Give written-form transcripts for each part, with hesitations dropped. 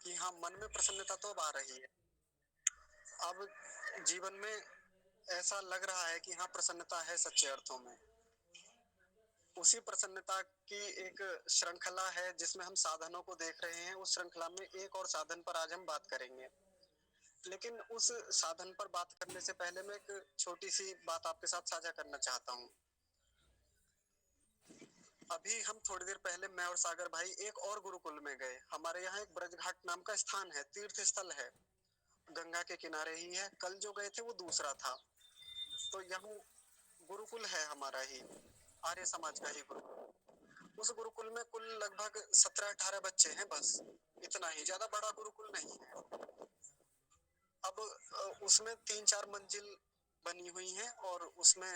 कि हाँ, मन में प्रसन्नता तो अब आ रही है। अब जीवन में ऐसा लग रहा है कि हाँ, प्रसन्नता है सच्चे अर्थों में। उसी प्रसन्नता की एक श्रृंखला है जिसमें हम साधनों को देख रहे हैं। उस श्रृंखला में एक और साधन पर आज हम बात करेंगे। लेकिन उस साधन पर बात करने से पहले मैं एक छोटी सी बात आपके साथ साझा करना चाहता हूँ। अभी हम थोड़ी देर पहले मैं और सागर भाई एक और गुरुकुल में गए। हमारे यहाँ एक ब्रजघाट नाम का स्थान है, तीर्थ स्थल है, गंगा के किनारे ही है। कल जो गए थे वो दूसरा था। तो यहाँ गुरुकुल है हमारा ही, आर्य समाज का ही गुरुकुल। उस गुरुकुल में कुल लगभग 17-18 बच्चे हैं, बस इतना ही, ज्यादा बड़ा गुरुकुल नहीं है। अब उसमें 3-4 मंजिल बनी हुई हैं और उसमें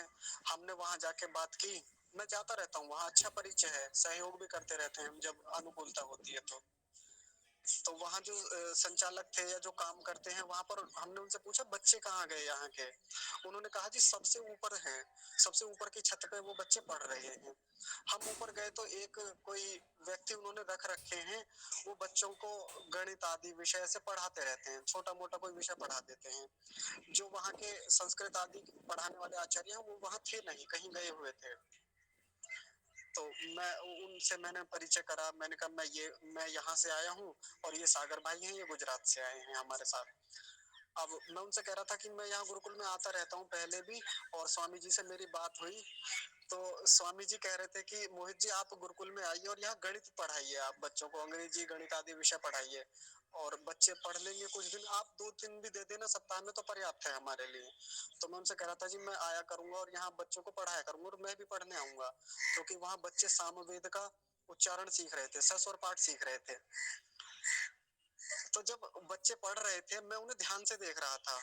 हमने वहां जाके बात की। मैं जाता रहता हूँ वहाँ, अच्छा परिचय है, सहयोग भी करते रहते हैं हम जब अनुकूलता होती है तो वहाँ जो संचालक थे या जो काम करते हैं वहां पर, हमने उनसे पूछा बच्चे कहाँ गए यहाँ के। उन्होंने कहा जी सबसे ऊपर हैं, सबसे ऊपर की छत पे वो बच्चे पढ़ रहे हैं। हम ऊपर गए तो एक कोई व्यक्ति उन्होंने रख रखे हैं, वो बच्चों को गणित आदि विषय से पढ़ाते रहते हैं, छोटा मोटा कोई विषय पढ़ा देते हैं। जो वहाँ के संस्कृत आदि पढ़ाने वाले आचार्य हैं वो वहाँ थे नहीं, कहीं गए हुए थे। तो मैं उनसे मैंने परिचय करा, मैंने कहा मैं यहाँ से आया हूँ और ये सागर भाई हैं, ये गुजरात से आए हैं हमारे साथ। अब मैं उनसे कह रहा था कि मैं यहाँ गुरुकुल में आता रहता हूँ पहले भी, और स्वामी जी से मेरी बात हुई तो स्वामी जी कह रहे थे कि मोहित जी आप गुरुकुल में आइए और यहाँ गणित पढ़ाइए, आप बच्चों को अंग्रेजी गणित आदि विषय पढ़ाइए और बच्चे पढ़ लेंगे कुछ दिन, आप 2-3 भी दे देना सप्ताह में तो पर्याप्त है हमारे लिए। तो मैं उनसे कह रहा था जी मैं आया करूंगा और यहाँ बच्चों को पढ़ाया करूंगा और मैं भी पढ़ने आऊंगा, क्योंकि वहाँ बच्चे सामवेद का उच्चारण सीख रहे थे, सस्वर पाठ सीख रहे थे। तो जब बच्चे पढ़ रहे थे मैं उन्हें ध्यान से देख रहा था,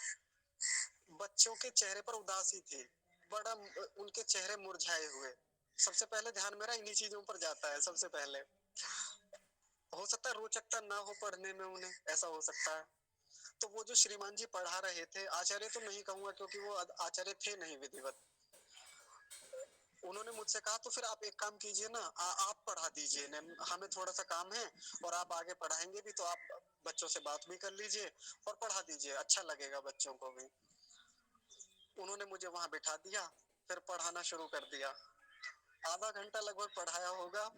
बच्चों के चेहरे पर उदासी थी, बड़ा उनके चेहरे मुरझाए हुए। सबसे पहले ध्यान मेरा इन्हीं चीजों पर जाता है सबसे पहले। हो सकता है रोचकता ना हो पढ़ने में उन्हें, ऐसा हो सकता है। तो वो जो श्रीमान जी पढ़ा रहे थे, आचार्य तो नहीं कहूंगा क्योंकि वो आचार्य थे नहीं विधिवत, उन्होंने मुझसे कहा तो फिर आप एक काम कीजिए ना, आप पढ़ा दीजिए ना, हमें थोड़ा सा काम है और आप आगे पढ़ाएंगे भी तो आप बच्चों से बात भी कर लीजिए और पढ़ा दीजिए, अच्छा लगेगा बच्चों को भी। उन्होंने मुझे वहां बिठा दिया, फिर पढ़ाना शुरू कर दिया। आधा घंटा लगभग पढ़ाया होगा।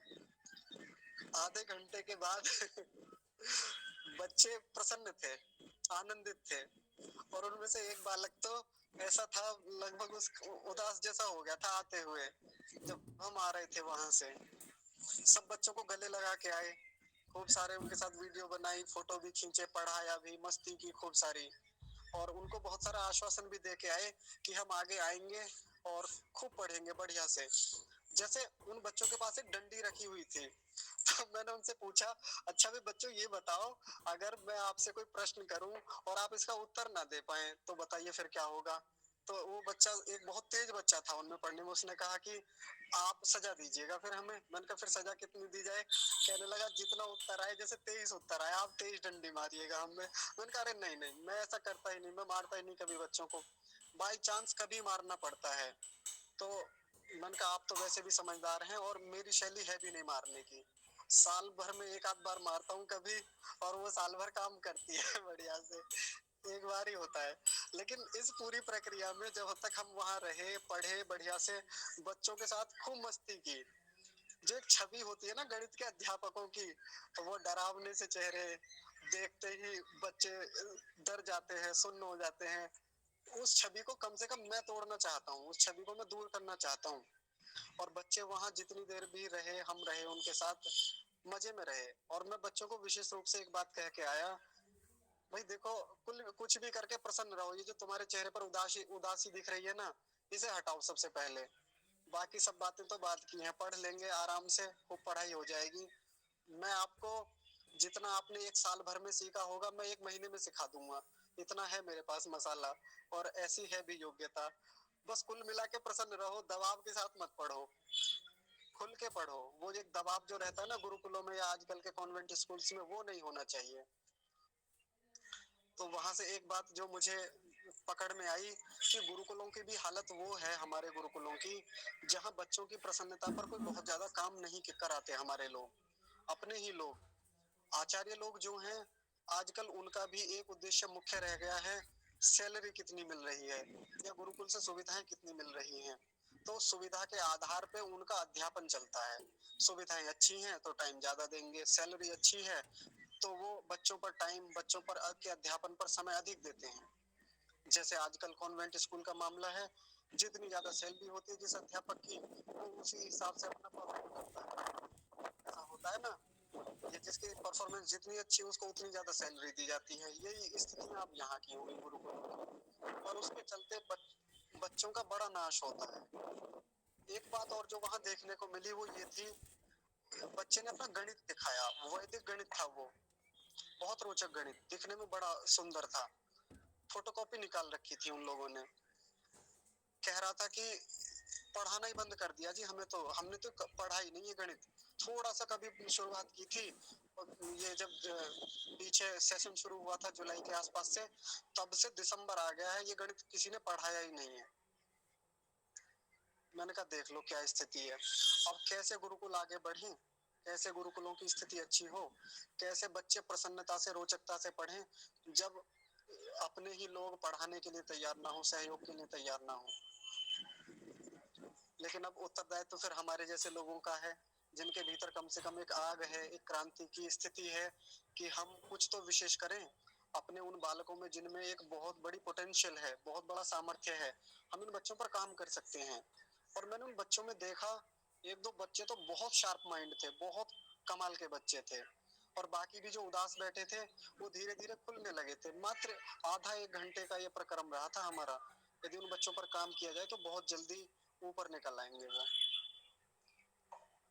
आधे घंटे के बाद बच्चे प्रसन्न थे, आनंदित थे, और उनमें से एक बालक तो ऐसा था लगभग उस उदास जैसा हो गया था आते हुए। जब हम आ रहे थे वहां से सब बच्चों को गले लगा के आए, खूब सारे उनके साथ वीडियो बनाई, फोटो भी खींचे, पढ़ाया भी, मस्ती की खूब सारी, और उनको बहुत सारा आश्वासन भी दे के आए कि हम आगे आएंगे और खूब पढ़ेंगे बढ़िया से। जैसे उन बच्चों के पास एक डंडी रखी हुई थी, तो मैंने उनसे पूछा अच्छा भी बच्चों ये बताओ, अगर मैं आपसे कोई प्रश्न करूं और आप इसका उत्तर ना दे पाए तो बताइए फिर क्या होगा। तो वो बच्चा, एक बहुत तेज बच्चा था उनमें पढ़ने में, उसने कहा कि आप सजा दीजिएगा फिर हमें। मैंने कहा फिर सजा कितनी दी जाए? कहने लगा जितना उत्तर आए, जैसे 23 उत्तर आए आप 23 डंडी मारिएगा हमें। मैंने कहा अरे नहीं नहीं, मैं ऐसा करता ही नहीं, मैं मारता ही नहीं कभी बच्चों को, बाई चांस कभी मारना पड़ता है। तो मैंने कहा आप तो वैसे भी समझदार हैं और मेरी शैली है भी नहीं मारने की, साल भर में एक आध बार मारता हूँ कभी, और वो साल भर काम करती है बढ़िया से, एक बार ही होता है। लेकिन इस पूरी प्रक्रिया में जब तक हम वहां रहे, पढ़े बढ़िया से, बच्चों के साथ खूब मस्ती की, जो एक छवि होती है ना गणित के अध्यापकों की, वो डरावने से चेहरे देखते ही बच्चे डर जाते हैं, सुन्न हो जाते हैं, उस छवि को कम से कम मैं तोड़ना चाहता हूँ, उस छवि को मैं दूर करना चाहता हूँ। और बच्चे वहां जितनी देर भी रहे, हम रहे उनके साथ, मजे में रहे। और मैं बच्चों को विशेष रूप से एक बात कह के आया, भाई देखो, कुछ भी करके प्रसन्न रहो, ये जो तुम्हारे चेहरे पर उदासी उदासी दिख रही है ना, इसे हटाओ सबसे पहले। बाकी सब बातें तो बात की हैं, पढ़ लेंगे आराम से, खूब पढ़ाई हो जाएगी। मैं आपको जितना आपने एक साल भर में सीखा होगा मैं एक महीने में सिखा दूंगा, इतना है मेरे पास मसाला, और ऐसी है भी योग्यता। बस कुल मिला के प्रसन्न रहो, दबाव के साथ मत पढ़ो, खुल के पढ़ो। वो एक दबाव जो रहता है ना गुरुकुलों में या आजकल के कॉन्वेंट स्कूल्स में, वो नहीं होना चाहिए। तो वहां से एक बात जो मुझे पकड़ में आई कि गुरुकुलों की भी हालत वो है, हमारे गुरुकुलों की, जहाँ बच्चों की प्रसन्नता पर कोई बहुत ज्यादा काम नहीं कराते हमारे लोग, अपने ही लोग, आचार्य लोग जो हैं, آج کل ان کا بھی ایک उद्देश्य मुख्य रह गया है, सैलरी कितनी मिल रही है या गुरुकुल से सुविधाएं कितनी मिल रही हैं। तो सुविधा के आधार पे उनका अध्यापन चलता है। सुविधाएं अच्छी हैं तो टाइम ज्यादा देंगे, सैलरी अच्छी है तो वो बच्चों पर टाइम, बच्चों पर के अध्यापन पर समय अधिक देते हैं। जैसे आजकल कॉन्वेंट स्कूल का मामला है, जितनी ज्यादा सैलरी होती है जिस अध्यापक की, वो उसी हिसाब से अपना प्रोवाइड करता है। ऐसा होता है ना, ये जिसकी परफॉर्मेंस जितनी अच्छी उसको उतनी ज्यादा सैलरी दी जाती है। यही स्थिति आप यहाँ की होगी गुरुकुल की, और उसके चलते बच्चों का बड़ा नाश होता है। एक बात और जो वहाँ देखने को मिली वो ये थी, बच्चे ने अपना गणित दिखाया, वैदिक गणित था वो, बहुत रोचक गणित, दिखने में बड़ा सुंदर था। फोटोकॉपी निकाल रखी थी उन लोगों ने। कह रहा था कि पढ़ाना ही बंद कर दिया जी, हमने तो पढ़ा ही नहीं है गणित। थोड़ा सा कभी शुरुआत की थी, ये जब पीछे सेशन शुरू हुआ था जुलाई के आसपास से, तब से दिसंबर आ गया है, ये गणित किसी ने पढ़ाया ही नहीं है। मैंने कहा देख लो क्या स्थिति है। अब कैसे गुरुकुल आगे बढ़े, कैसे गुरुकुलों की स्थिति अच्छी हो, कैसे बच्चे प्रसन्नता से, रोचकता से पढ़ें, जब अपने ही लोग पढ़ाने के लिए तैयार ना हो, सहयोग के लिए तैयार ना हो। लेकिन अब उत्तरदायित्व तो फिर हमारे जैसे लोगों का है, जिनके भीतर कम से कम एक आग है, एक क्रांति की स्थिति है कि हम कुछ तो विशेष करें अपने उन बालकों में जिनमें एक बहुत बड़ी पोटेंशियल है, बहुत बड़ा सामर्थ्य है। हम इन बच्चों पर काम कर सकते हैं। और मैंने उन बच्चों में देखा, एक दो बच्चे तो बहुत शार्प माइंड थे, बहुत कमाल के बच्चे थे, और बाकी भी जो उदास बैठे थे वो धीरे धीरे खुलने लगे थे। मात्र आधा एक घंटे का ये प्रक्रम रहा था हमारा। यदि उन बच्चों पर काम किया जाए तो बहुत जल्दी ऊपर निकल आएंगे वो।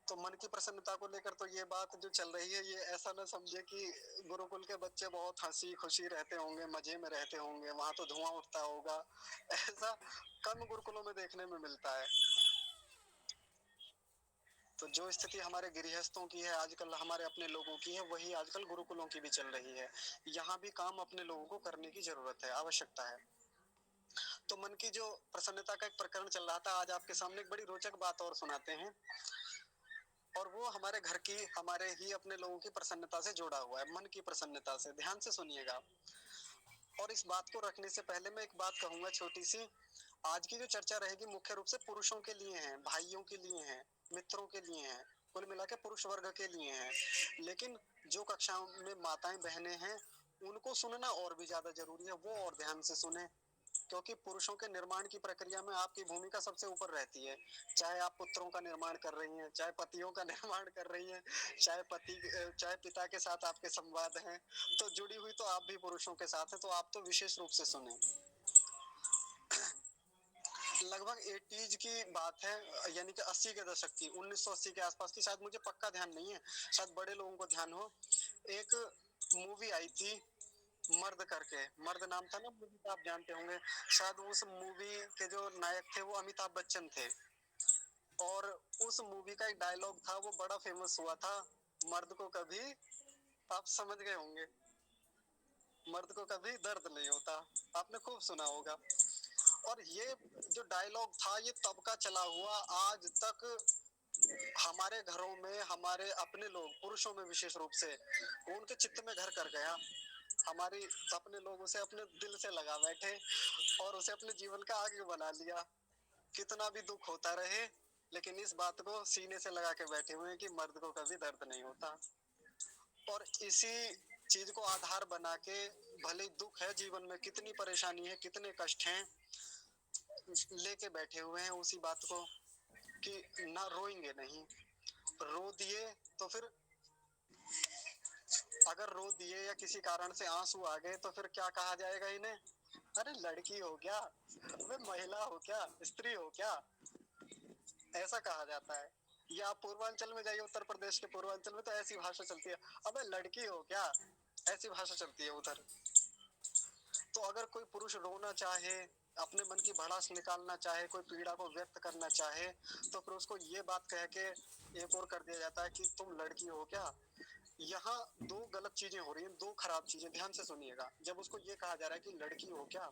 तो मन की प्रसन्नता को लेकर तो ये बात जो चल रही है, ये ऐसा ना समझे कि गुरुकुल के बच्चे बहुत हंसी खुशी रहते होंगे, मजे में रहते होंगे, वहां तो धुआं उठता होगा। ऐसा कम गुरुकुलों में देखने में मिलता है। तो जो स्थिति हमारे गृहस्थों की है आजकल, हमारे अपने लोगों की है, वही आजकल गुरुकुलों की भी चल रही है। यहाँ भी काम अपने लोगों को करने की जरूरत है, आवश्यकता है। तो मन की जो प्रसन्नता का एक प्रकरण चल रहा था, आज आपके सामने एक बड़ी रोचक बात और सुनाते हैं, और वो हमारे घर की, हमारे ही अपने लोगों की प्रसन्नता से जुड़ा हुआ है, मन की प्रसन्नता से। ध्यान से सुनिएगा। और इस बात को रखने से पहले मैं एक बात कहूंगा छोटी सी। आज की जो चर्चा रहेगी मुख्य रूप से पुरुषों के लिए है, भाइयों के लिए है, मित्रों के लिए है, कुल मिला के पुरुष वर्ग के लिए है। लेकिन जो कक्षाओं में माताएं बहनें हैं, उनको सुनना और भी ज्यादा जरूरी है, वो और ध्यान से सुने। क्योंकि पुरुषों के निर्माण की प्रक्रिया में आपकी भूमिका सबसे ऊपर रहती है। चाहे आप पुत्रों का निर्माण कर रही हैं, चाहे पतियों का निर्माण कर रही हैं, चाहे पिता के साथ आपके संवाद हैं, तो जुड़ी हुई तो आप भी पुरुषों के साथ हैं। तो आप तो विशेष रूप से सुने। लगभग 80s की बात है, यानी कि 80 के दशक की, 1980 के आसपास की, शायद मुझे पक्का ध्यान नहीं है, शायद बड़े लोगों को ध्यान हो। एक मूवी आई थी मर्द करके, मर्द नाम था ना मूवी का, आप जानते होंगे शायद। उस मूवी के जो नायक थे वो अमिताभ बच्चन थे, और उस मूवी का एक डायलॉग था, वो बड़ा फेमस हुआ था, मर्द को कभी, आप समझ गए होंगे, मर्द को कभी दर्द नहीं होता। आपने खूब सुना होगा। और ये जो डायलॉग था ये तब का चला हुआ, आज तक हमारे घरों में, हमारे अपने लोग, पुरुषों में विशेष रूप से, उनके चित्त में घर कर गया। हमारी अपने लोग उसे अपने दिल से लगा बैठे और उसे अपने जीवन का आगे बना लिया। कितना भी दुख होता रहे, लेकिन इस बात को सीने से लगा के बैठे हुए हैं कि मर्द को कभी दर्द नहीं होता। और इसी चीज को आधार बना के, भले दुख है जीवन में, कितनी परेशानी है, कितने कष्ट हैं, लेके बैठे हुए हैं उसी बात को कि ना रोएंगे नहीं। रो दिए तो फिर, अगर रो दिए या किसी कारण से आंसू आ गए तो फिर क्या कहा जाएगा इन्हें? अरे लड़की हो क्या, अबे महिला हो क्या, स्त्री हो क्या, ऐसा कहा जाता है। या आप पूर्वांचल में जाइए, उत्तर प्रदेश के पूर्वांचल में तो ऐसी भाषा चलती है, अबे लड़की हो क्या, ऐसी भाषा चलती है उधर। तो अगर कोई पुरुष रोना चाहे, अपने मन की भड़ास निकालना चाहे, कोई पीड़ा को व्यक्त करना चाहे, तो फिर उसको ये बात कह के एक और कर दिया जाता है कि तुम लड़की हो क्या। यहाँ दो गलत चीजें हो रही हैं, दो खराब चीजें, ध्यान से सुनिएगा। जब उसको ये कहा जा रहा है कि लड़की हो क्या,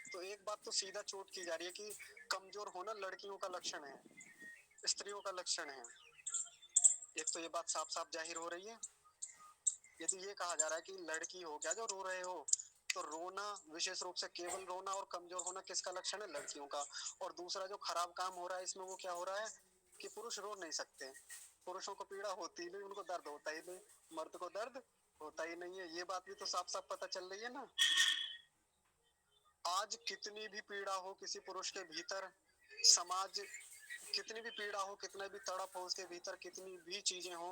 तो एक बात तो सीधा चोट की जा रही है कि कमजोर होना लड़कियों का लक्षण है, स्त्रियों का लक्षण है। एक तो ये बात साफ साफ जाहिर हो रही है। यदि ये कहा जा रहा है कि लड़की हो क्या जो रो रहे हो, तो रोना विशेष रूप से केवल रोना और कमजोर होना किसका लक्षण है? लड़कियों का। और दूसरा जो खराब काम हो रहा है इसमें वो क्या हो रहा है कि पुरुष रो नहीं सकते, पुरुषों को पीड़ा होती ही नहीं, उनको दर्द होता ही नहीं, मर्द को दर्द होता ही नहीं है। ये बात भी तो साफ साफ पता चल रही है ना। आज कितनी भी पीड़ा हो किसी पुरुष के भीतर, समाज कितनी भी पीड़ा हो, कितना भी तड़प हो उसके भीतर, कितनी भी चीजें हो,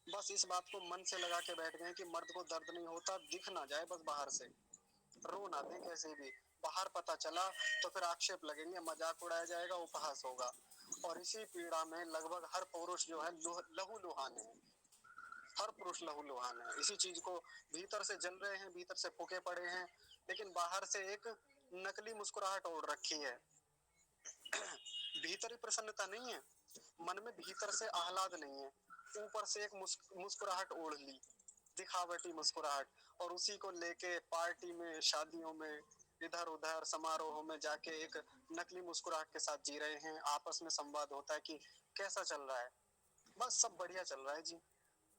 बस इस बात को मन से लगा के बैठ गए कि मर्द को दर्द नहीं होता, दिख ना जाए बस बाहर से, रो ना दे कैसे भी, बाहर पता चला तो फिर आक्षेप लगेंगे, मजाक उड़ाया जाएगा, उपहास होगा। और इसी पीड़ा में लगभग हर पुरुष जो है लहू लुहान है, हर पुरुष लहू लुहान है, इसी चीज को भीतर से जल रहे हैं, भीतर से फूके पड़े हैं, लेकिन बाहर से एक नकली मुस्कुराहट ओढ़ रखी है। भीतरी प्रसन्नता नहीं है, मन में भीतर से आह्लाद नहीं है, ऊपर से एक मुस्कुराहट ओढ़ ली, दिखावटी मुस्कुराहट, और उसी को लेके पार्टी में, शादियों में, इधर उधर समारोहों में जाके एक नकली मुस्कुराहट के साथ जी रहे हैं। आपस में संवाद होता है कि कैसा चल रहा है, बस सब बढ़िया चल रहा है जी,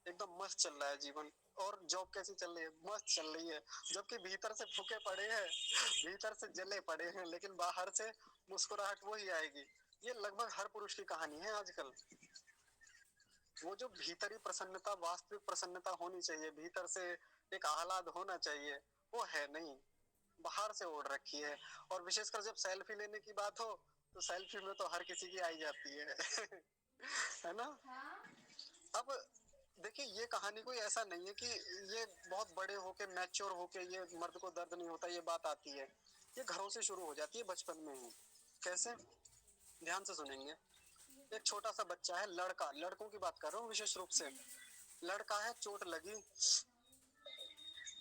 एकदम मस्त चल रहा है जीवन। और जॉब कैसी चल रही है? मस्त चल रही है, जबकि भीतर से फूके पड़े हैं, भीतर से जले पड़े हैं, लेकिन बाहर से मुस्कुराहट वही आएगी। ये लगभग हर पुरुष की कहानी है आजकल। वो जो भीतरी प्रसन्नता, वास्तविक प्रसन्नता होनी चाहिए, भीतर से एक आह्लाद होना चाहिए, वो है नहीं, बाहर से ओढ़ रखी है। और विशेषकर जब सेल्फी लेने की बात हो तो सेल्फी में तो हर किसी की आई जाती है है ना। अब देखिए, ये कहानी कोई ऐसा नहीं है कि ये बहुत बड़े होके, मैच्योर होके ये मर्द को दर्द नहीं होता ये बात आती है, ये घरों से शुरू हो जाती है, बचपन में ही। कैसे? ध्यान से सुनेंगे। एक छोटा सा बच्चा है, लड़का, लड़कों की बात कर रहा हूँ विशेष रूप से, लड़का है, चोट लगी,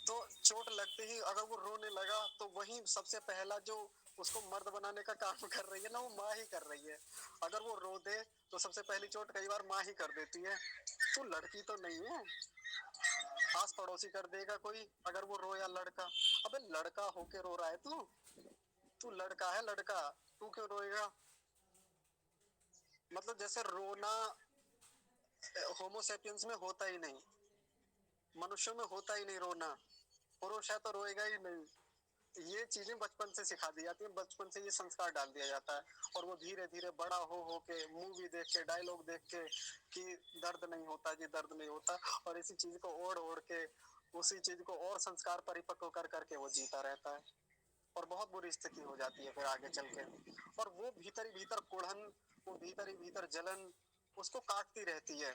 तो चोट लगते ही अगर वो रोने लगा तो वही सबसे पहला जो उसको मर्द बनाने का काम कर रही है ना, वो माँ ही कर रही है। अगर वो रो दे तो सबसे पहली चोट कई बार माँ ही कर देती है। तू लड़की तो नहीं है, आस पड़ोसी कर देगा कोई अगर वो रोया लड़का। अबे लड़का होके रो रहा है तू, तू लड़का है, लड़का, तू क्यों रोएगा? मतलब जैसे रोना होमोसेपियंस में होता ही नहीं, मनुष्यों में होता ही नहीं रोना, पुरुष है तो रोएगा ही नहीं। ये चीजें बचपन से सिखा दी जाती है, बचपन से ये संस्कार डाल दिया जाता है, और वो धीरे धीरे बड़ा हो के, मूवी देख के, डायलॉग देख के कि दर्द नहीं होता जी, दर्द नहीं होता, और इसी चीज को ओढ़ ओढ़ के, उसी चीज को और संस्कार परिपक्व कर करके वो जीता रहता है, और बहुत बुरी स्थिति हो जाती है फिर आगे चल के। और वो भीतर ही भीतर कुढ़न, वो भीतर ही भीतर जलन उसको काटती रहती है।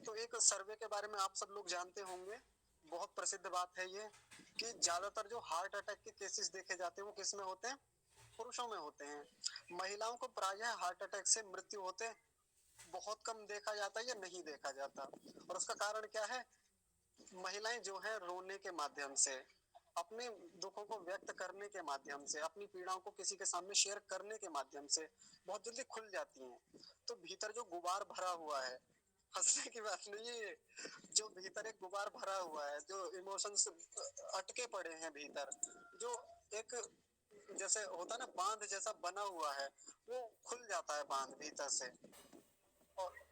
तो एक सर्वे के बारे में आप सब लोग जानते होंगे, बहुत प्रसिद्ध बात है ये, कि ज्यादातर जो हार्ट अटैक के केसेस देखे जाते हैं वो किस में होते हैं? पुरुषों में होते हैं। महिलाओं को प्रायः हार्ट अटैक से मृत्यु होते बहुत कम देखा जाता है या नहीं देखा जाता। और उसका कारण क्या है? महिलाएं जो है रोने के माध्यम से, अपने दुखों को व्यक्त करने के माध्यम से, अपनी पीड़ाओं को किसी के सामने शेयर करने के माध्यम से बहुत जल्दी खुल जाती हैं। तो भीतर जो गुबार भरा हुआ है, हंसने की बात नहीं है, जो भीतर एक गुबार भरा हुआ है, जो इमोशंस अटके पड़े हैं भीतर, जो एक जैसे होता है ना बांध जैसा बना हुआ है, वो खुल जाता है बांध भीतर से। और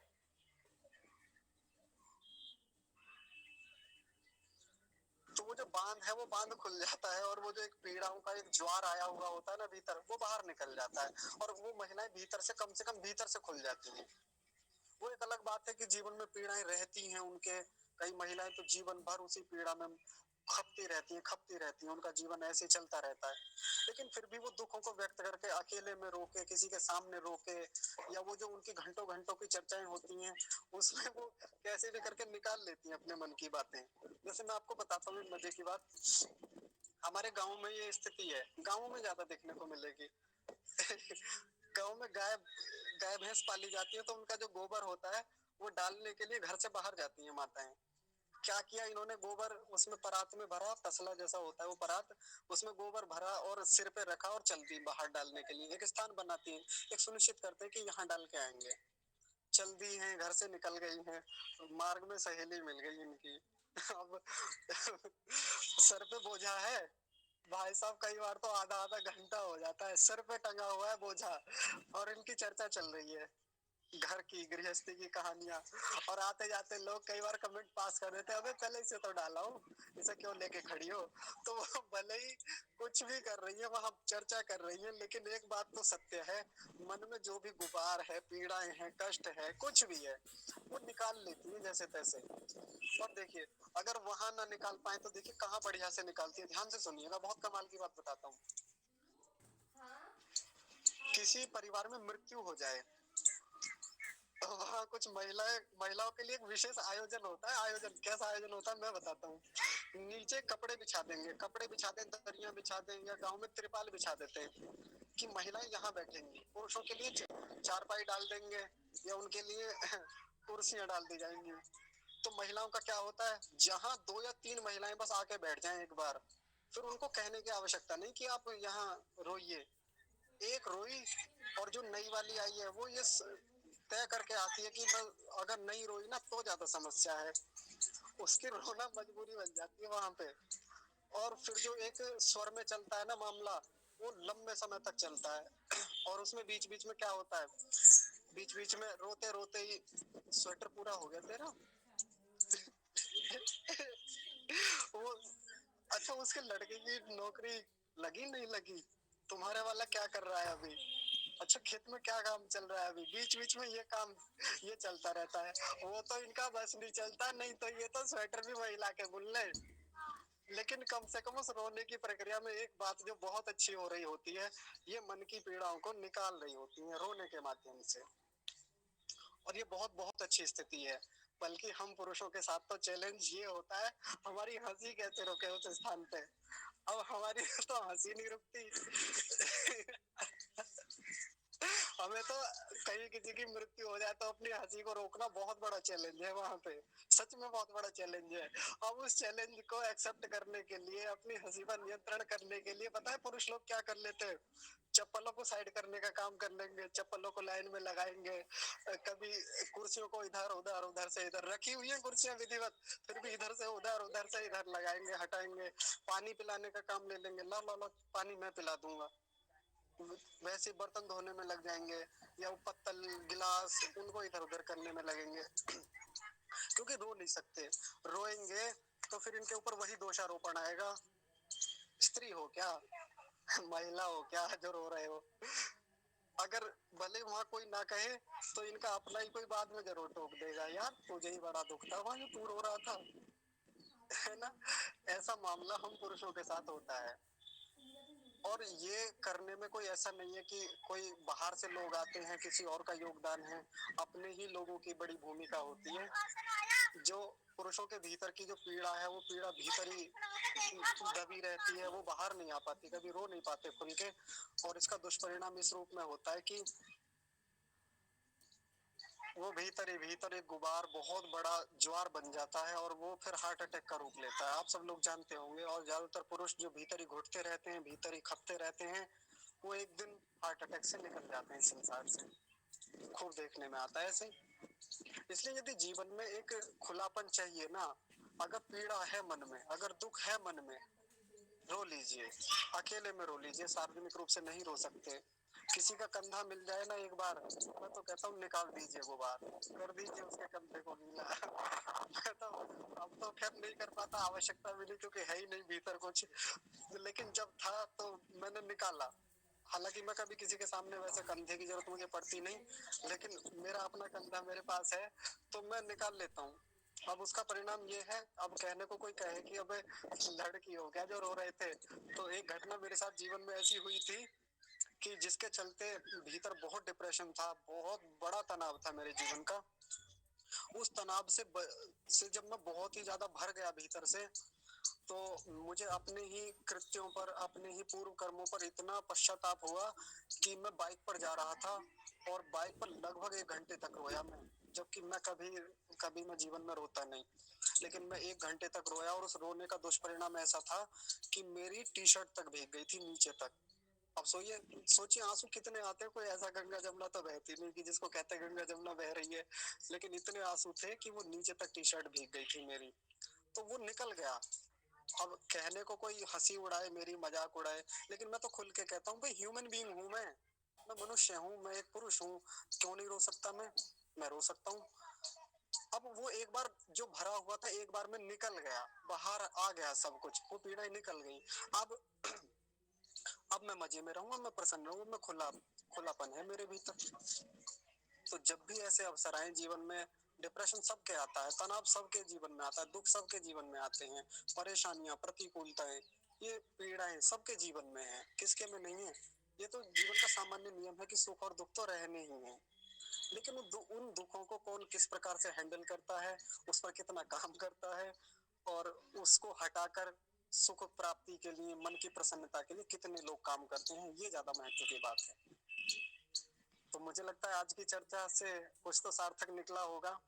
तो वो जो बांध है वो बांध खुल जाता है, और वो जो एक पीड़ाओं का एक ज्वार आया हुआ होता है ना भीतर, वो बाहर निकल जाता है, और वो महिलाएं भीतर से कम भीतर से खुल जाती हैं। वो एक अलग बात है कि जीवन में पीड़ाएं रहती हैं उनके, कई महिलाएं तो जीवन भर उसी पीड़ा में खपती रहती हैं, उनका जीवन ऐसे चलता रहता है। लेकिन फिर भी वो दुखों को व्यक्त करके, अकेले में रोके, किसी के सामने रोके, या वो जो उनकी घंटों घंटों की चर्चाएं होती हैं उसमें वो कैसे भी करके निकाल लेती हैं अपने मन की बातें। जैसे मैं आपको बताता हूँ एक मजे की बात, हमारे गांव में ये स्थिति है, गांव में ज्यादा देखने को मिलेगी गांव में गाय गाय भैंस पाली जाती है, तो उनका जो गोबर होता है वो डालने के लिए घर से बाहर जाती है माताएं। क्या किया इन्होंने, गोबर उसमें परात में भरा, तसला जैसा होता है वो परात, उसमें गोबर भरा और सिर पे रखा, और चल दी बाहर डालने के लिए, एक स्थान बनाती है, एक सुनिश्चित करते हैं कि यहाँ डाल के आएंगे। चल दी हैं, घर से निकल गई हैं, मार्ग में सहेली मिल गई इनकी अब सर पे बोझा है भाई साहब, कई बार तो आधा आधा घंटा हो जाता है, सर पे टंगा हुआ है बोझा, और इनकी चर्चा चल रही है घर की गृहस्थी की कहानियां, और आते जाते लोग कई बार कमेंट पास कर देते हैं, अबे पहले इसे तो डाला हो, इसे क्यों लेके खड़ी हो। तो वो भले ही कुछ भी कर रही है, वहां चर्चा कर रही है, लेकिन एक बात तो सत्य है, मन में जो भी गुबार है, पीड़ाएं हैं, कष्ट है, कुछ भी है, वो निकाल लेती है जैसे तैसे। और देखिए, अगर वहां ना निकाल पाए तो देखिए कहाँ बढ़िया से निकालती है। ध्यान से सुनिएगा, बहुत कमाल की बात बताता हूँ। किसी परिवार में मृत्यु हो जाए तो वहाँ कुछ महिलाओं के लिए एक विशेष आयोजन होता है। आयोजन कैसा आयोजन होता है मैं बताता हूँ। नीचे कपड़े बिछा देंगे, कपड़े बिछा दें, दरियां बिछा दें, या गांव में त्रिपाल बिछा देते हैं कि महिलाएं यहाँ बैठेंगी। पुरुषों के लिए चारपाई डाल देंगे, या उनके लिए कुर्सियां डाल दी जाएंगी। तो महिलाओं का क्या होता है, जहाँ 2 या 3 महिलाएं बस आके बैठ जाएं एक बार, फिर उनको कहने की आवश्यकता नहीं कि आप यहाँ रोइए। एक रोई, और जो नई वाली आई है वो ये तय करके आती है कि बस अगर नहीं रोई ना तो ज्यादा समस्या है, उसकी रोना मजबूरी बन जाती है वहां पे। और फिर जो एक स्वर में चलता है ना मामला, वो लंबे समय तक चलता है। और उसमें बीच बीच में क्या होता है, बीच बीच में रोते रोते ही स्वेटर पूरा हो गया तेरा। वो, अच्छा उसके लड़के की नौकरी लगी नहीं लगी, तुम्हारे वाला क्या कर रहा है अभी, अच्छा खेत में क्या काम चल रहा है अभी, बीच बीच में ये काम ये चलता रहता है। वो तो इनका बस नहीं चलता, नहीं तो ये तो स्वेटर भी वही ला के बुन ले। लेकिन कम से कम उस रोने की प्रक्रिया में एक बात जो बहुत अच्छी हो रही होती है, ये मन की पीड़ाओं को निकाल रही होती है रोने के माध्यम से। और ये बहुत बहुत अच्छी स्थिति है। बल्कि हम पुरुषों के साथ तो चैलेंज ये होता है, हमारी हंसी कैसे रोके उस स्थान पे। अब हमारी तो हंसी नहीं रुकती। हमें तो कहीं किसी की मृत्यु हो जाए तो अपनी हंसी को रोकना बहुत बड़ा चैलेंज है वहां पे, सच में बहुत बड़ा चैलेंज है। अब उस चैलेंज को एक्सेप्ट करने के लिए, अपनी हंसी पर नियंत्रण करने के लिए, पता है पुरुष लोग क्या कर लेते हैं, चप्पलों को साइड करने का काम कर लेंगे, चप्पलों को लाइन में लगाएंगे, कभी कुर्सियों को इधर उधर, उधर से इधर रखी हुई है कुर्सियां विधिवत, फिर भी इधर से उधर, उधर से इधर लगाएंगे, हटाएंगे। पानी पिलाने का काम ले लेंगे, लो लो लो पानी मैं पिला दूंगा। वैसे बर्तन धोने में लग जाएंगे, या वो पत्तल गिलास उनको इधर उधर करने में लगेंगे। क्योंकि रो नहीं सकते, रोएंगे तो फिर इनके ऊपर वही दोषारोपण आएगा, स्त्री हो क्या, महिला हो क्या जो रो रहे हो। अगर भले वहां कोई ना कहे तो इनका अपना ही कोई बाद में जरूर टोक देगा, यार तुझे ही बड़ा दुख था वहां जो तू रो रहा था, है ना। ऐसा मामला हम पुरुषों के साथ होता है। और ये करने में कोई ऐसा नहीं है कि कोई बाहर से लोग आते हैं, किसी और का योगदान है, अपने ही लोगों की बड़ी भूमिका होती है। जो पुरुषों के भीतर की जो पीड़ा है, वो पीड़ा भीतर ही दबी रहती है, वो बाहर नहीं आ पाती, कभी रो नहीं पाते खुल के। और इसका दुष्परिणाम इस रूप में होता है कि वो भीतर ही भीतर एक गुबार बहुत बड़ा ज्वार बन जाता है, और वो फिर हार्ट अटैक का रूप लेता है। आप सब लोग जानते होंगे। और ज्यादातर पुरुष जो भीतर ही घुटते रहते हैं, भीतर ही खपते रहते हैं, वो एक दिन हार्ट अटैक से निकल जाते हैं इस संसार से। खूब देखने में आता है ऐसे। इसलिए यदि जीवन में एक खुलापन चाहिए ना, अगर पीड़ा है मन में, अगर दुख है मन में, रो लीजिए, अकेले में रो लीजिए, सार्वजनिक रूप से नहीं रो सकते। किसी का कंधा मिल जाए ना एक बार, मैं तो कहता हूँ निकाल दीजिए गुबार, कर दीजिए उसके कंधे को गीला। मैं तो अब तो खैर नहीं कर पाता, आवश्यकता भी नहीं, क्योंकि है ही नहीं भीतर कुछ। लेकिन जब था तो मैंने निकाला। हालांकि मैं कभी किसी के सामने वैसे कंधे की जरूरत मुझे पड़ती नहीं, लेकिन मेरा अपना कंधा मेरे पास है तो मैं निकाल लेता हूँ। अब उसका परिणाम ये है, अब कहने को कोई कहे कि अबे लड़की हो क्या जो रो रहे थे, तो एक घटना मेरे साथ जीवन में ऐसी हुई थी कि जिसके चलते भीतर बहुत डिप्रेशन था, बहुत बड़ा तनाव था मेरे जीवन का। उस तनाव से जब मैं बहुत ही ज्यादा भर गया भीतर से, तो मुझे अपने ही कृत्यों पर, अपने ही पूर्व कर्मों पर इतना पश्चाताप हुआ कि मैं बाइक पर जा रहा था, और बाइक पर लगभग 1 घंटे तक रोया मैं। जबकि मैं कभी कभी मैं जीवन में रोता नहीं, लेकिन मैं 1 घंटे तक रोया, और उस रोने का दुष्परिणाम ऐसा था कि मेरी टी शर्ट तक भीग गई थी नीचे तक। अब सोचिए आंसू कितने आते हैं, कोई ऐसा गंगा जमुना तो बहती नहीं कि जिसको कहते हैं गंगा जमुना बह रही है, लेकिन इतने आंसू थे कि वो नीचे तक टी शर्ट भीग गई थी मेरी। तो वो निकल गया। अब कहने को कोई हंसी उड़ाए मेरी, मजाक उड़ाए, लेकिन मैं तो खुल के कहता हूँ भाई ह्यूमन बीइंग हूं मैं। मैं मनुष्य हूँ, मैं एक पुरुष हूँ, क्यों नहीं रो सकता मैं रो सकता हूँ। अब वो एक बार जो भरा हुआ था एक बार में निकल गया, बाहर आ गया सब कुछ, वो पीड़ाएं निकल गई। अब अब मैं मजे में रहूंगा, मैं प्रसन्न रहूंगा, मैं खुलापन है मेरे भीतर। तो जब भी ऐसे अवसर आए जीवन में, डिप्रेशन सबके आता है, तनाव सबके जीवन में आता है, दुख सबके जीवन में आते हैं, परेशानियां, प्रतिकूलताएं, ये पीड़ाएं सबके जीवन में है, किसके में नहीं है। ये तो जीवन का सामान्य नियम है कि सुख और दुख तो रहने ही है। लेकिन उन दुखों को कौन किस प्रकार से हैंडल करता है, उस पर कितना काम करता है, और उसको हटाकर सुख प्राप्ति के लिए, मन की प्रसन्नता के लिए कितने लोग काम करते हैं, ये ज्यादा महत्व की बात है। तो मुझे लगता है आज की चर्चा से कुछ तो सार्थक निकला होगा,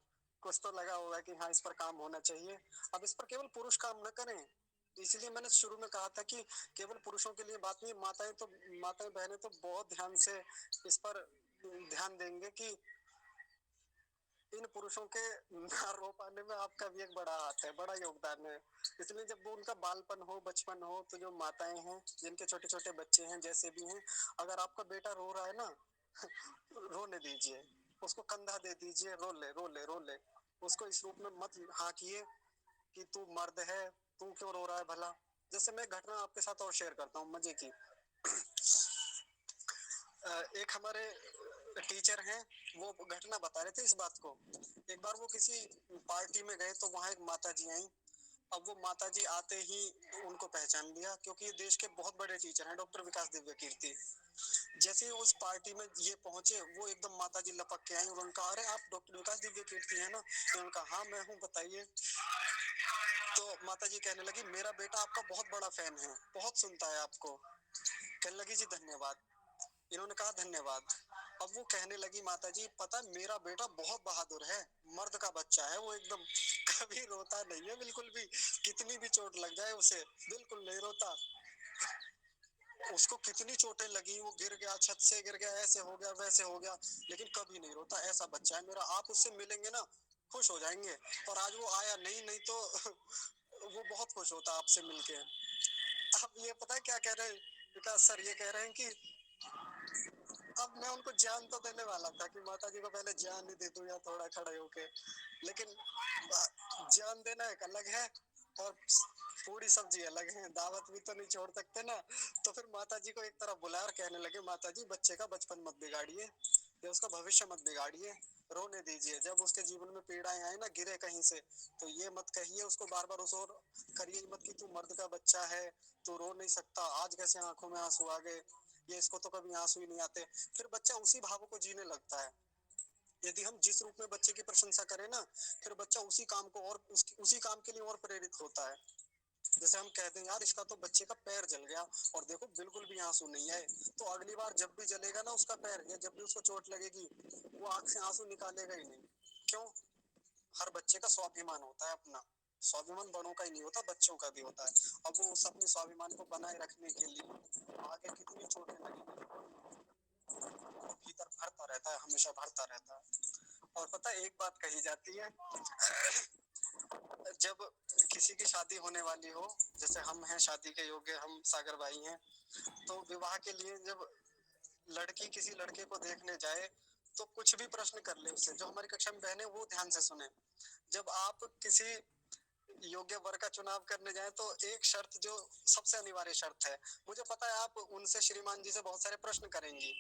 कुछ तो लगा होगा कि हाँ इस पर काम होना चाहिए। अब इस पर केवल पुरुष काम न करें, इसलिए मैंने शुरू में कहा था कि केवल पुरुषों के लिए बात नहीं, माताएं बहनें तो बहुत ध्यान से इस पर ध्यान देंगे कि इन पुरुषों के ना रो पाने में आपका भी एक बड़ा हाथ है, बड़ा योगदान है। इसलिए जब वो उनका बालपन हो, बचपन हो, तो जो माताएं हैं जिनके छोटे छोटे बच्चे हैं, जैसे भी हैं, अगर आपका बेटा रो रहा है ना, रोने दीजिए, उसको कंधा दे दीजिए, रो ले रो ले रो ले। उसको इस रूप में मत हाँकिए कि तू मर्द है, तू क्यों रो रहा है भला। जैसे मैं घटना आपके साथ और शेयर करता हूँ मजे की। एक हमारे टीचर हैं, वो घटना बता रहे थे इस बात को। एक बार वो किसी पार्टी में गए तो वहां एक माता जी आई। अब वो माता जी आते ही उनको पहचान लिया, क्योंकि ये देश के बहुत बड़े टीचर हैं, डॉक्टर विकास दिव्य कीर्ति। जैसे ही उस पार्टी में ये पहुंचे, वो एकदम माता जी लपक के आई और उन्होंने कहा, अरे आप डॉक्टर विकास दिव्य कीर्ति है ना? उन्होंने कहा हाँ मैं हूँ, बताइए। तो माता जी कहने लगी, मेरा बेटा आपका बहुत बड़ा फैन है, बहुत सुनता है आपको। कहने लगी जी धन्यवाद। इन्होंने कहा धन्यवाद। अब वो कहने लगी माता जी, पता मेरा बेटा बहुत बहादुर है, मर्द का बच्चा है, वो एकदम कभी रोता नहीं है बिल्कुल भी, कितनी भी चोट लग जाए उसे बिल्कुल नहीं रोता। उसको कितनी चोटें लगी, वो गिर गया, छत से गिर गया, ऐसे हो गया वैसे हो गया, लेकिन कभी नहीं रोता, ऐसा बच्चा है मेरा। आप उससे मिलेंगे ना, खुश हो जाएंगे। और आज वो आया नहीं तो वो बहुत खुश होता आपसे मिलके। अब ये पता है क्या कह रहे हैं विकास सर? ये कह रहे हैं कि अब मैं उनको जान तो देने वाला था कि माता जी को पहले जान ही दे दूं या थोड़ा खड़े होके, लेकिन जान देना एक अलग है और पूरी सब्जी अलग है, दावत भी तो नहीं छोड़ सकते ना। तो फिर माता जी को एक तरफ बुलाया और कहने लगे, माता जी बच्चे का बचपन मत बिगाड़िए या उसका भविष्य मत बिगाड़िए, रोने दीजिए। जब उसके जीवन में पीड़ाएं आए ना, गिरे कहीं से, तो ये मत कहिए उसको बार बार, उस और करिए मत कि तू मर्द का बच्चा है, तू रो नहीं सकता, आज कैसे आंखों में आंसू आ गए, ये इसको तो कभी आंसू ही नहीं आते। फिर बच्चा उसी भावों को जीने लगता है। यदि हम जिस रूप में बच्चे की प्रशंसा करें ना, फिर बच्चा उसी काम को और उसी काम के लिए और प्रेरित होता है। जैसे हम कहते हैं यार इसका तो बच्चे का पैर जल गया और देखो बिल्कुल भी आंसू नहीं आए, तो अगली बार जब भी जलेगा ना उसका पैर, या जब भी उसको चोट लगेगी, वो आंख से आंसू निकालेगा ही नहीं। क्यों? हर बच्चे का स्वाभिमान होता है अपना। स्वाभिमान बड़ों का ही नहीं होता, बच्चों का भी होता है। अब वो उस अपने स्वाभिमान को बनाए रखने के लिए आगे कितनी चोटें लगेंगी, भीतर भरता रहता है, हमेशा भरता रहता है। और पता है एक बात कही जाती है, जब किसी की शादी होने वाली हो, जैसे हम हैं शादी के योग्य, हम सागर भाई हैं, तो विवाह के लिए जब लड़की किसी लड़के को देखने जाए, तो कुछ भी प्रश्न कर ले उससे, जो हमारी कक्षा में बहने वो ध्यान से सुने। जब आप किसी योग्य वर का चुनाव करने जाए, तो एक शर्त जो सबसे अनिवार्य शर्त है, मुझे पता है आप उनसे श्रीमान जी से बहुत सारे प्रश्न करेंगी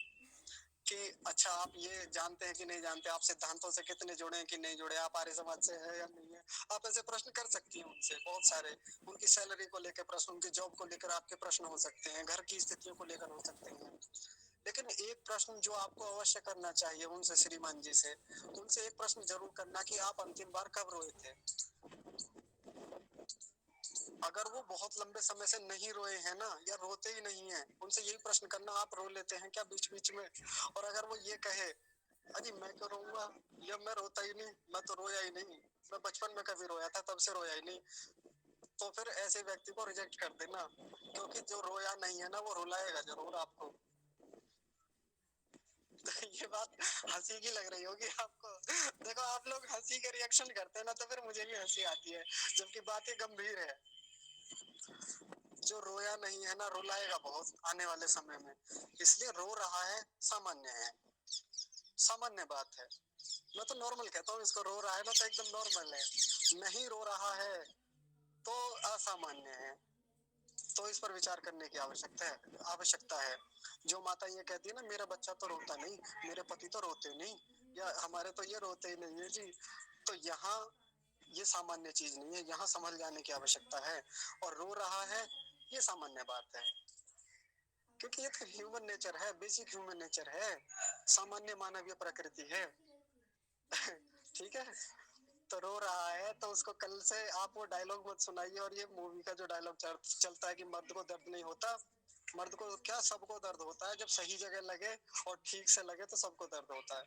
कि अच्छा आप ये जानते हैं कि नहीं जानते, आप सिद्धांतों से कितने जुड़े हैं कि नहीं जुड़े, आप आर्य समाज से है या नहीं है। आप ऐसे प्रश्न कर सकती हैं उनसे बहुत सारे, उनकी सैलरी को लेकर प्रश्न, उनकी जॉब को लेकर आपके प्रश्न हो सकते हैं, घर की स्थितियों को लेकर हो सकते हैं। लेकिन एक प्रश्न जो आपको अवश्य करना चाहिए उनसे, श्रीमान जी से, उनसे एक प्रश्न जरूर करना कि आप अंतिम बार कब रोए थे। अगर वो बहुत लंबे समय से नहीं रोए हैं ना, या रोते ही नहीं है, उनसे यही प्रश्न करना, आप रो लेते हैं क्या बीच बीच में? और अगर वो ये कहे अजी मैं क्यों रोऊंगा, या मैं रोता ही नहीं, मैं तो रोया ही नहीं, मैं बचपन में कभी रोया था तब से रोया ही नहीं, तो फिर ऐसे व्यक्ति को रिजेक्ट कर देना, क्योंकि जो रोया नहीं है ना वो रुलाएगा जरूर आपको। तो ये बात हंसी की लग रही होगी आपको। देखो आप लोग हंसी के रिएक्शन करते हैं ना, तो फिर मुझे भी हंसी आती है, जबकि बातें गंभीर है। जो रोया नहीं है ना, रुलाएगा बहुत आने वाले समय में। इसलिए रो रहा है सामान्य है, सामान्य बात है। मैं तो नॉर्मल कहता हूँ इसको, रो रहा है ना तो एकदम नॉर्मल है, नहीं रो रहा है तो असामान्य है। तो इस पर विचार करने की आवश्यकता है। जो माता ये कहती है ना, मेरा बच्चा तो रोता नहीं, मेरे पति तो रोते नहीं, या हमारे तो ये रोते ही नहीं है जी, तो यहाँ ये सामान्य चीज नहीं है, यहाँ संभल जाने की आवश्यकता है। और रो रहा है ये सामान्य बात है, क्योंकि ये तो ह्यूमन नेचर है, बेसिक ह्यूमन नेचर है, सामान्य मानवीय प्रकृति है। ठीक है। तो रो रहा है तो उसको कल से आप वो डायलॉग मत सुनाइए, और ये मूवी का जो डायलॉग चलता है कि मर्द को दर्द नहीं होता, मर्द को क्या, सबको दर्द होता है, जब सही जगह लगे और ठीक से लगे तो सबको दर्द होता है।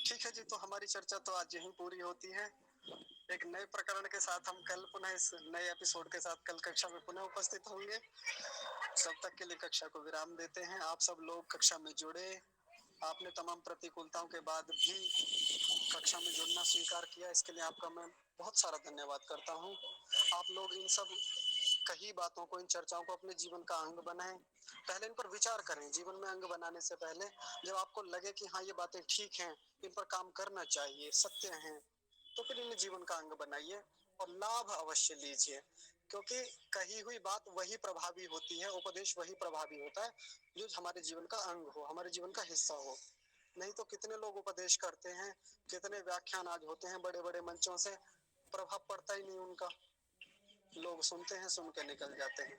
ठीक है जी, तो हमारी चर्चा तो आज यहीं पूरी होती है। एक नए प्रकरण के साथ हम कल पुनः इस नए एपिसोड के साथ कल कक्षा में पुनः उपस्थित होंगे। तब तक के लिए कक्षा को विराम देते हैं। आप सब लोग कक्षा में जुड़े, आपने तमाम प्रतिकूलताओं के बाद भी कक्षा में जुड़ना स्वीकार किया, इसके लिए आपका मैं बहुत सारा धन्यवाद करता हूँ। आप लोग इन सब कही बातों को, इन चर्चाओं को अपने जीवन का अंग बनाएं। पहले इन पर विचार करें, जीवन में अंग बनाने से पहले जब आपको लगे कि हाँ ये बातें ठीक हैं, इन पर काम करना चाहिए, सत्य हैं, तो फिर इन्हें जीवन का अंग बनाइए और लाभ अवश्य लीजिए। क्योंकि कही हुई बात वही प्रभावी होती है, उपदेश वही प्रभावी होता है जो हमारे जीवन का अंग हो, हमारे जीवन का हिस्सा हो। नहीं तो कितने लोग उपदेश करते हैं, कितने व्याख्यान आज होते हैं बड़े बड़े मंचों से, प्रभाव पड़ता ही नहीं उनका, लोग सुनते हैं, सुन के निकल जाते हैं।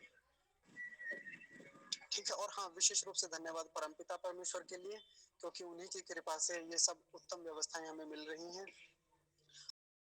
ठीक है। और हाँ, विशेष रूप से धन्यवाद परमपिता परमेश्वर के लिए, क्योंकि उन्हीं की कृपा से ये सब उत्तम व्यवस्थाएं हमें मिल रही हैं।